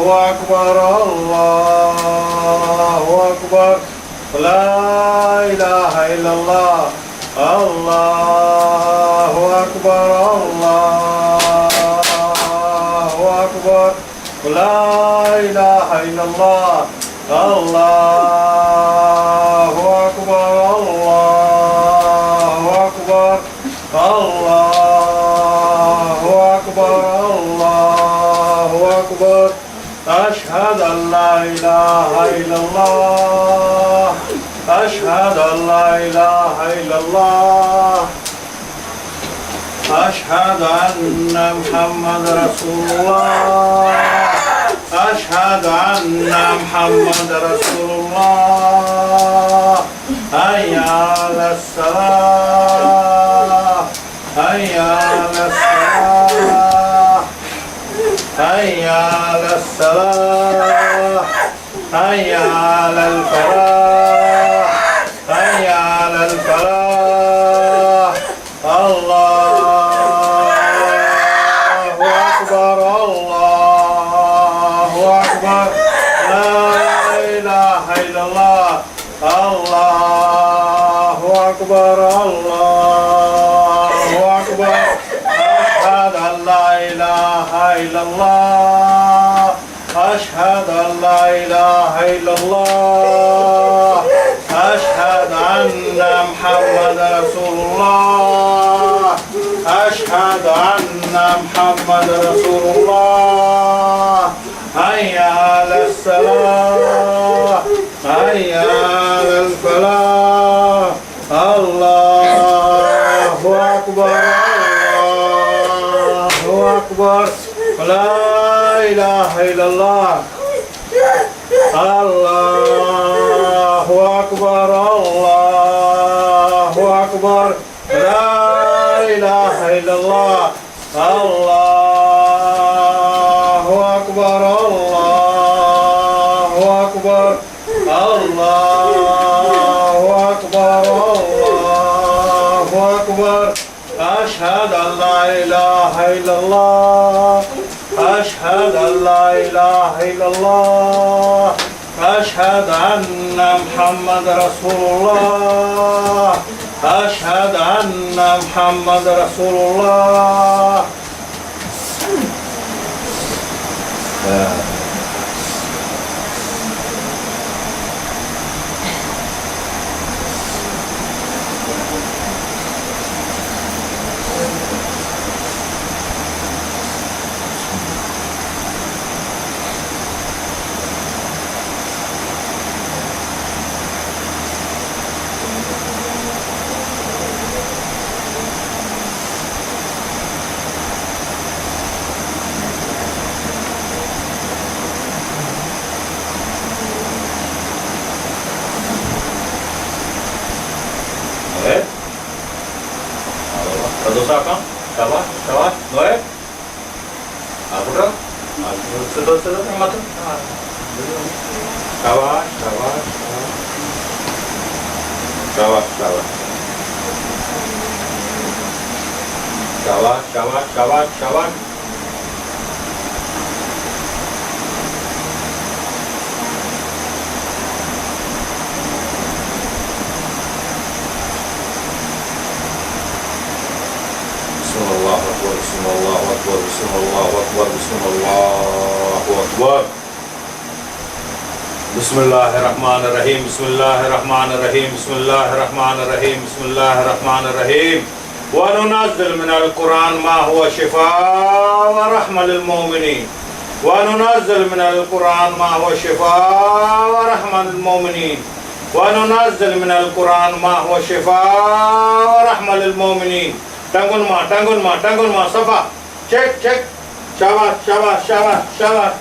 أكبر الله أكبر لا إله إلا الله الله أكبر الله أكبر لا إله إلا الله الله أكبر الله أكبر الله أكبر الله أكبر أشهد أن لا إله إلا الله أشهد أن لا إله إلا الله أشهد أن محمد رسول الله أشهد أن محمد رسول الله حي على الصلاة حي على الصلاة حي على الصلاة حي على الفلاح حي على الفلاح الله أكبر الله أكبر لا إله إلا الله الله أكبر الله أكبر أشهد أن لا إله إلا الله أشهد أن لا إله إلا الله أشهد أن محمد رسول الله أشهد أن محمد رسول الله حي على الصلاة حي على الفلاح الله أكبر الله أكبر لا إله إلا الله الله أكبر الله أكبر لا إله إلا الله الله أكبر الله أكبر الله أكبر الله أكبر أشهد أن لا إله إلا الله أشهد أن لا إله إلا الله أشهد أن محمد رسول الله أشهد أن محمد رسول الله Dosakan, shabash, shabash, go ahead. Put up. Sit up, matu. Shabash, shabash, shabash, shabash. Shabash, shabash, shabash, shabash. Bismillah akbar, bismillah akbar, bismillah akbar, bismillah akbar. Bismillahirrahmanirrahim, bismillahirrahmanirrahim, bismillahirrahmanirrahim, bismillahirrahmanirrahim. Wa nunazzil minal Qur'an ma huwa shifaa wa rahma lil mu'minin. Wa nunazzil minal Qur'an ma huwa shifaa wa rahma lil mu'minin. Wa nunazzil minal Qur'an ma huwa shifaa wa rahma lil mu'minin. Tangun ma, safa. Check. Shabash, shabash, shabash, shabash,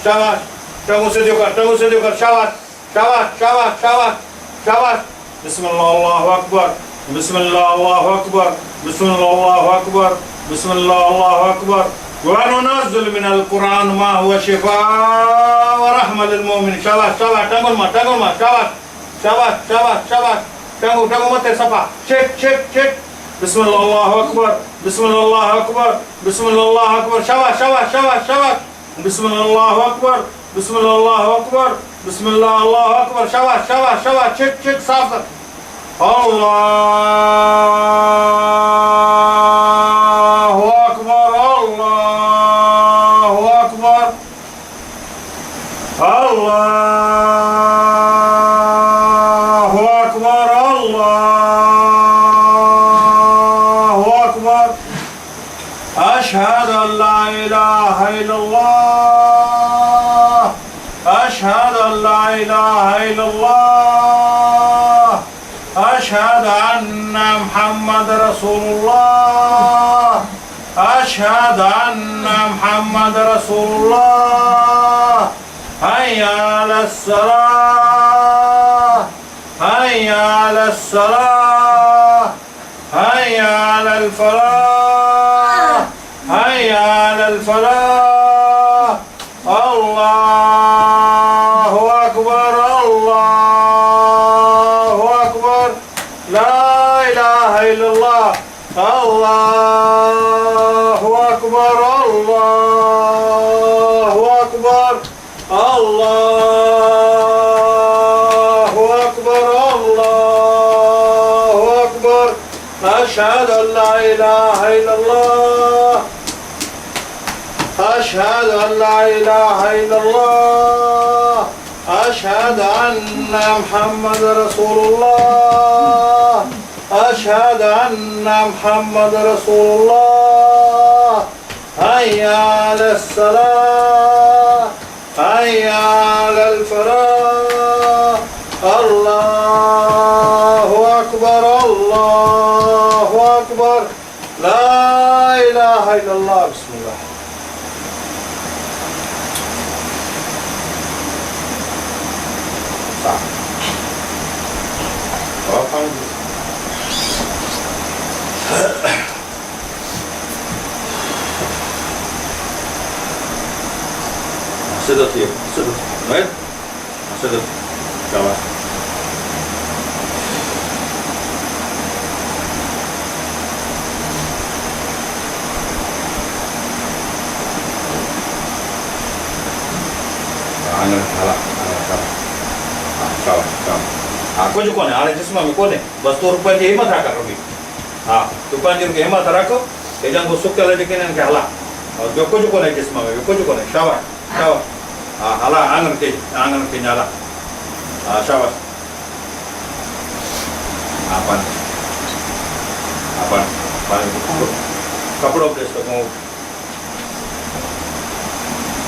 shabash. Tangun se dekar, shabash, shabash, shabash, shabash, shabash. Bismillah, Allahu Akbar. Bismillah, Allahu Akbar. Bismillah, Allahu Akbar. Bismillah, Allahu Akbar. Wa nunazzil minal Qur'an ma huwa shifaa wa rahma lil mu'minin. Shabash, shabash, tangun ma, shabash, shabash, shabash, shabash. Tangun mate safa. Check. Bismillah, Allahu Akbar. Bismillah, Allahu Akbar. Bismillah, Allahu Akbar. Shabash, shabash, shabash, shabash. बिस्मिल्लाह अल्लाहु अकबर, बिस्मिल्लाह अल्लाहु अकबर, बिस्मिल्लाह अल्लाहु अकबर। शाबाश शाबाश शाबाश, छिक छिक साफ कर। अल्लाहु अकबर, अल्लाहु अकबर, अल्लाहु अकबर, अल्लाहु अकबर। अशहदु अल्ला इलाहा इल्लल्लाह, अशहदु अल्ला इलाहा इल्लल्लाह, अशहदु अन्ना मुहम्मद रसूलुल्लाह, अशहदु अन्ना मुहम्मद रसूलुल्लाह। हय्या अलस्सलाह, हय्या अलस्सलाह, हय्या अलल फलाह, हय्या अलल फलाह। अल्लाहु अकबर, अल्लाहु अकबर, ला इलाहा इल्लल्लाह। अल्लाहु अकबर, अल्लाहु अकबर, अल्लाहु अकबर, अल्लाहु अकबर। अशहदु अल्ला इलाहा इल्लल्लाह, अशहदु अल्ला इलाहा इल्लल्लाह, अशहदु अन्ना मुहम्मद रसूलुल्लाह, अशहदु अन्ना मुहम्मद रसूलुल्लाह। हय्या अलस्सलाह, हय्या अलल फलाह। अल्लाहु अकबर, अल्लाहु अकबर, ला इलाहा इल्लल्लाह। बिस्मिल्लाह। Sedot ya, sedot, baik, sedot, kawan. Angin kalah, kawan. Aku juga ni, ada जिसमें मैं कौन है, बस तो रुपये की हिम्मत रखा करोगी। हाँ, रुपये की हिम्मत रखो, ये जंग वो सुख ले लेकिन इनके हाला, और जो कुछ कौन है जिसमें मैं, कुछ कौन है, शाबाश, शाबाश। हाँ, हाला आंगन के न्याला, हाँ, शाबाश। अपन कपड़ों पे इसको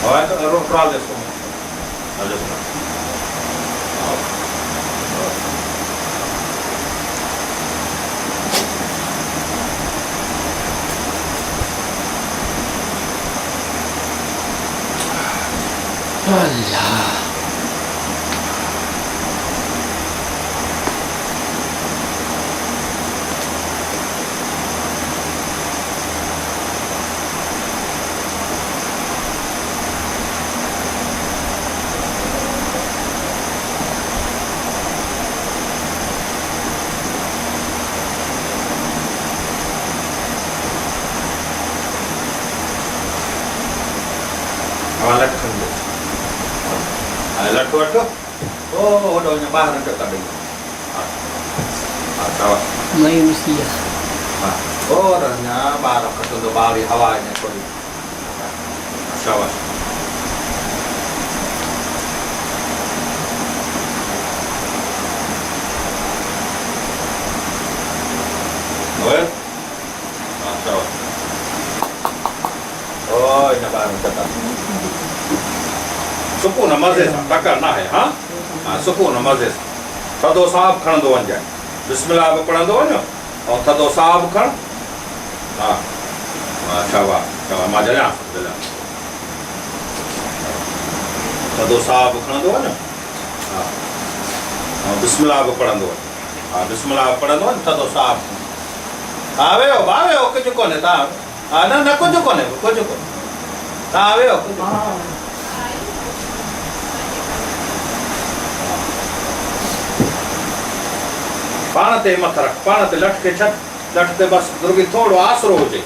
और तो रोड ट्राल इसको अजब ना अल्लाह। Alat khande. Alat tu. Oh, udah nyembah nanti tadi. Tahu. Manusia. Oh, orangnya barang ketutup bali hawanya kodi. Shabash. Noel. Shabash. Oh, ini barang ketutup. सुकून मज़े सां टकर न आहे हाँ हाँ सुकून मज़े सां थधो साहु खणंदो वञिजे बिस्मिल्लाह बि पढ़ंदो वञो ऐं थधो साहु बि खण हा हा शाबाश शाबाश मां ॼाणां थधो साहु बि खणंदो वञो हा ऐं बिस्मिल्लाह बि पढ़ंदो वञो हा बिस्मिल्लाह बि पढ़ंदो वञो थधो साहु हा वेहो कुझु कोन्हे तव्हां हा न कुझु कोन्हे तव्हां वेहो पाण ते मत रख पाण ते लट के छॾ लट ते बसि रुॻी थोरो आसरो हुजे